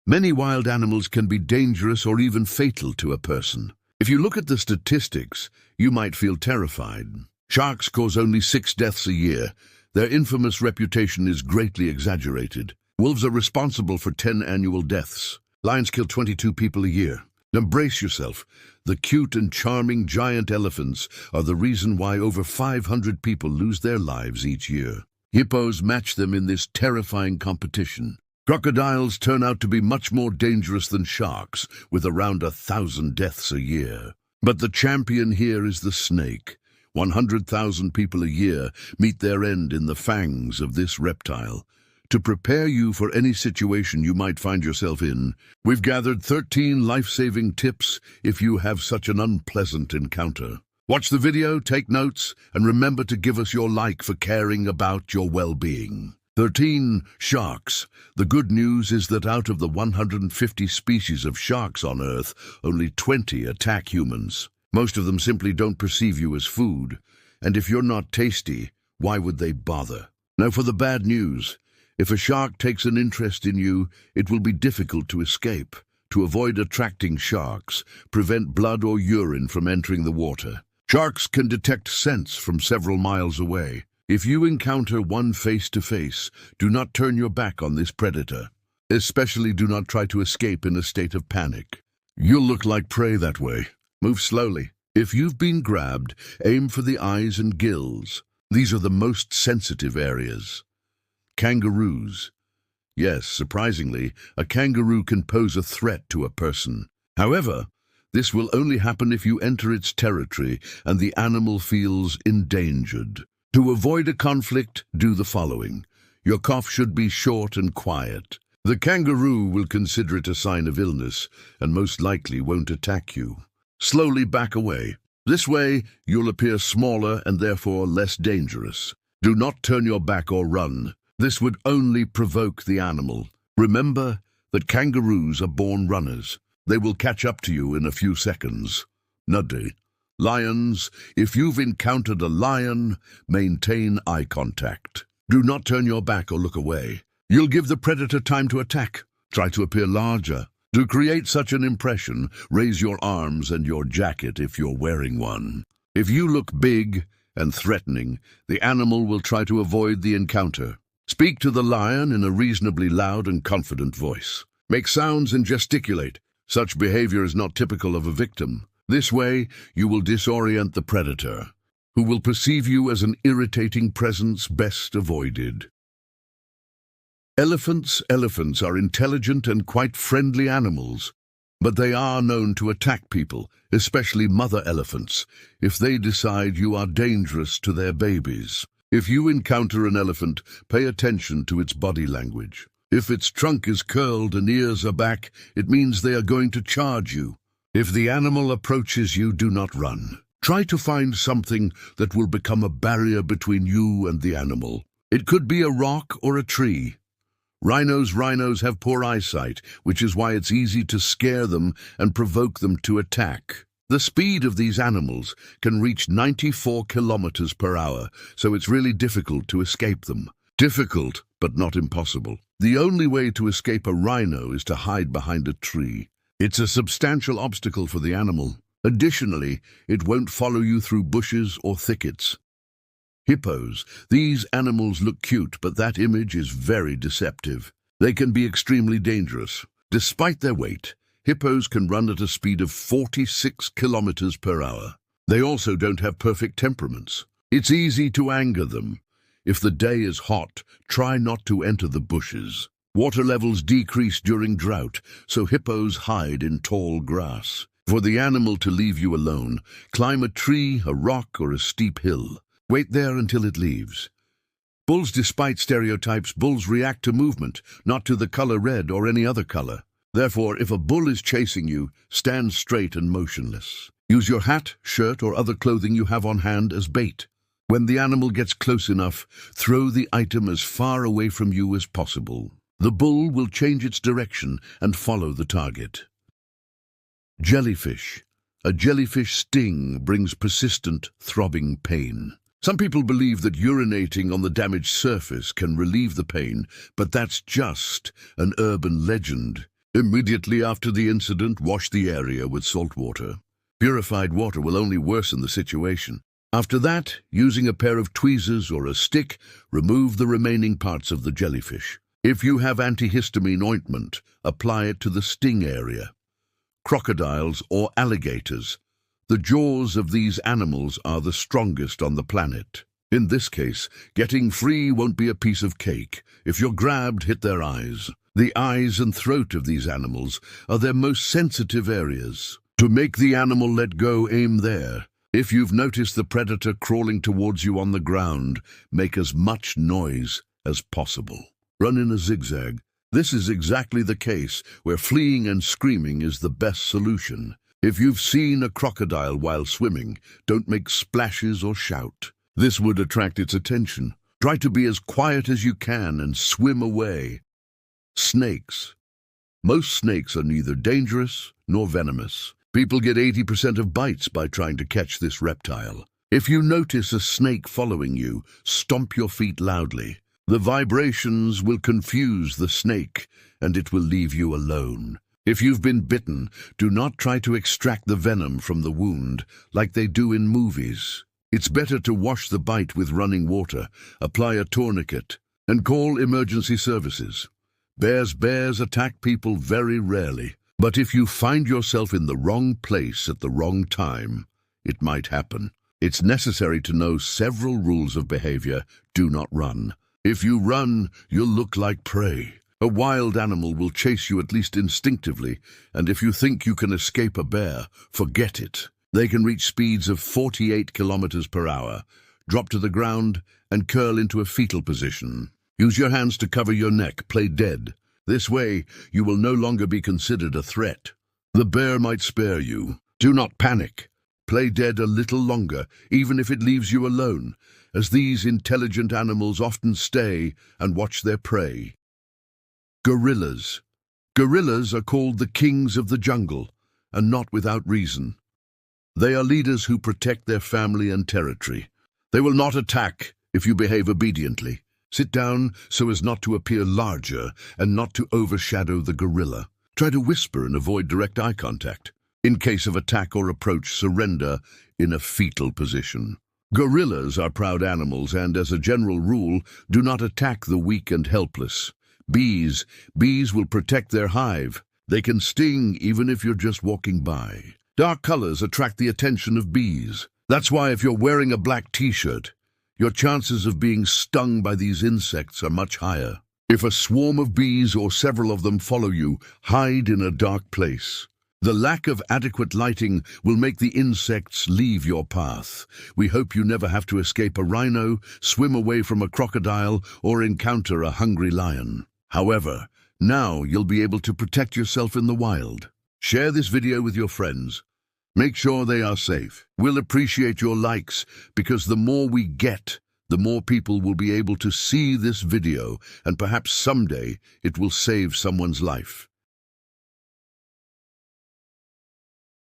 Many wild animals can be dangerous or even fatal to a person. If you look at the statistics, you might feel terrified. Sharks cause only 6 deaths a year. Their infamous reputation is greatly exaggerated. Wolves are responsible for 10 annual deaths. Lions kill 22 people a year. Now brace yourself. The cute and charming giant elephants are the reason why over 500 people lose their lives each year. Hippos match them in this terrifying competition. Crocodiles turn out to be much more dangerous than sharks, with around 1,000 deaths a year. But the champion here is the snake. 100,000 people a year meet their end in the fangs of this reptile. To prepare you for any situation you might find yourself in, we've gathered 13 life-saving tips if you have such an unpleasant encounter. Watch the video, take notes, and remember to give us your like for caring about your well-being. 13. Sharks. The good news is that out of the 150 species of sharks on Earth, only 20 attack humans. Most of them simply don't perceive you as food, and if you're not tasty, why would they bother? Now for the bad news. If a shark takes an interest in you, it will be difficult to escape. To avoid attracting sharks, prevent blood or urine from entering the water. Sharks can detect scents from several miles away. If you encounter one face-to-face, do not turn your back on this predator. Especially do not try to escape in a state of panic. You'll look like prey that way. Move slowly. If you've been grabbed, aim for the eyes and gills. These are the most sensitive areas. Kangaroos. Yes, surprisingly, a kangaroo can pose a threat to a person. However, this will only happen if you enter its territory and the animal feels endangered. To avoid a conflict, do the following. Your cough should be short and quiet. The kangaroo will consider it a sign of illness and most likely won't attack you. Slowly back away. This way, you'll appear smaller and therefore less dangerous. Do not turn your back or run. This would only provoke the animal. Remember that kangaroos are born runners. They will catch up to you in a few seconds. Nuddy. Lions. If you've encountered a lion, maintain eye contact. Do not turn your back or look away. You'll give the predator time to attack. Try to appear larger. To create such an impression, raise your arms and your jacket if you're wearing one. If you look big and threatening, the animal will try to avoid the encounter. Speak to the lion in a reasonably loud and confident voice. Make sounds and gesticulate. Such behavior is not typical of a victim. This way, you will disorient the predator, who will perceive you as an irritating presence best avoided. Elephants are intelligent and quite friendly animals, but they are known to attack people, especially mother elephants, if they decide you are dangerous to their babies. If you encounter an elephant, pay attention to its body language. If its trunk is curled and ears are back, it means they are going to charge you. If the animal approaches you, do not run. Try to find something that will become a barrier between you and the animal. It could be a rock or a tree. Rhinos have poor eyesight, which is why it's easy to scare them and provoke them to attack. The speed of these animals can reach 94 kilometers per hour, so it's really difficult to escape them. Difficult, but not impossible. The only way to escape a rhino is to hide behind a tree. It's a substantial obstacle for the animal. Additionally, it won't follow you through bushes or thickets. Hippos. These animals look cute, but that image is very deceptive. They can be extremely dangerous. Despite their weight, hippos can run at a speed of 46 kilometers per hour. They also don't have perfect temperaments. It's easy to anger them. If the day is hot, try not to enter the bushes. Water levels decrease during drought, so hippos hide in tall grass. For the animal to leave you alone, climb a tree, a rock, or a steep hill. Wait there until it leaves. Bulls. Despite stereotypes, bulls react to movement, not to the color red or any other color. Therefore, if a bull is chasing you, stand straight and motionless. Use your hat, shirt, or other clothing you have on hand as bait. When the animal gets close enough, throw the item as far away from you as possible. The bull will change its direction and follow the target. Jellyfish. A jellyfish sting brings persistent, throbbing pain. Some people believe that urinating on the damaged surface can relieve the pain, but that's just an urban legend. Immediately after the incident, wash the area with salt water. Purified water will only worsen the situation. After that, using a pair of tweezers or a stick, remove the remaining parts of the jellyfish. If you have antihistamine ointment, apply it to the sting area. Crocodiles or alligators. The jaws of these animals are the strongest on the planet. In this case, getting free won't be a piece of cake. If you're grabbed, hit their eyes. The eyes and throat of these animals are their most sensitive areas. To make the animal let go, aim there. If you've noticed the predator crawling towards you on the ground, make as much noise as possible. Run in a zigzag. This is exactly the case where fleeing and screaming is the best solution. If you've seen a crocodile while swimming, don't make splashes or shout. This would attract its attention. Try to be as quiet as you can and swim away. Snakes. Most snakes are neither dangerous nor venomous. People get 80% of bites by trying to catch this reptile. If you notice a snake following you, stomp your feet loudly. The vibrations will confuse the snake, and it will leave you alone. If you've been bitten, do not try to extract the venom from the wound like they do in movies. It's better to wash the bite with running water, apply a tourniquet, and call emergency services. Bears attack people very rarely. But if you find yourself in the wrong place at the wrong time, it might happen. It's necessary to know several rules of behavior. Do not run. If you run, you'll look like prey. A wild animal will chase you at least instinctively, and if you think you can escape a bear, forget it. They can reach speeds of 48 kilometers per hour, drop to the ground, and curl into a fetal position. Use your hands to cover your neck. Play dead. This way, you will no longer be considered a threat. The bear might spare you. Do not panic. Play dead a little longer, even if it leaves you alone, as these intelligent animals often stay and watch their prey. Gorillas. Gorillas are called the kings of the jungle, and not without reason. They are leaders who protect their family and territory. They will not attack if you behave obediently. Sit down so as not to appear larger and not to overshadow the gorilla. Try to whisper and avoid direct eye contact. In case of attack or approach, surrender in a fetal position. Gorillas are proud animals and, as a general rule, do not attack the weak and helpless. Bees will protect their hive. They can sting even if you're just walking by. Dark colors attract the attention of bees. That's why if you're wearing a black t-shirt, your chances of being stung by these insects are much higher. If a swarm of bees or several of them follow you, hide in a dark place. The lack of adequate lighting will make the insects leave your path. We hope you never have to escape a rhino, swim away from a crocodile, or encounter a hungry lion. However, now you'll be able to protect yourself in the wild. Share this video with your friends. Make sure they are safe. We'll appreciate your likes, because the more we get, the more people will be able to see this video, and perhaps someday it will save someone's life.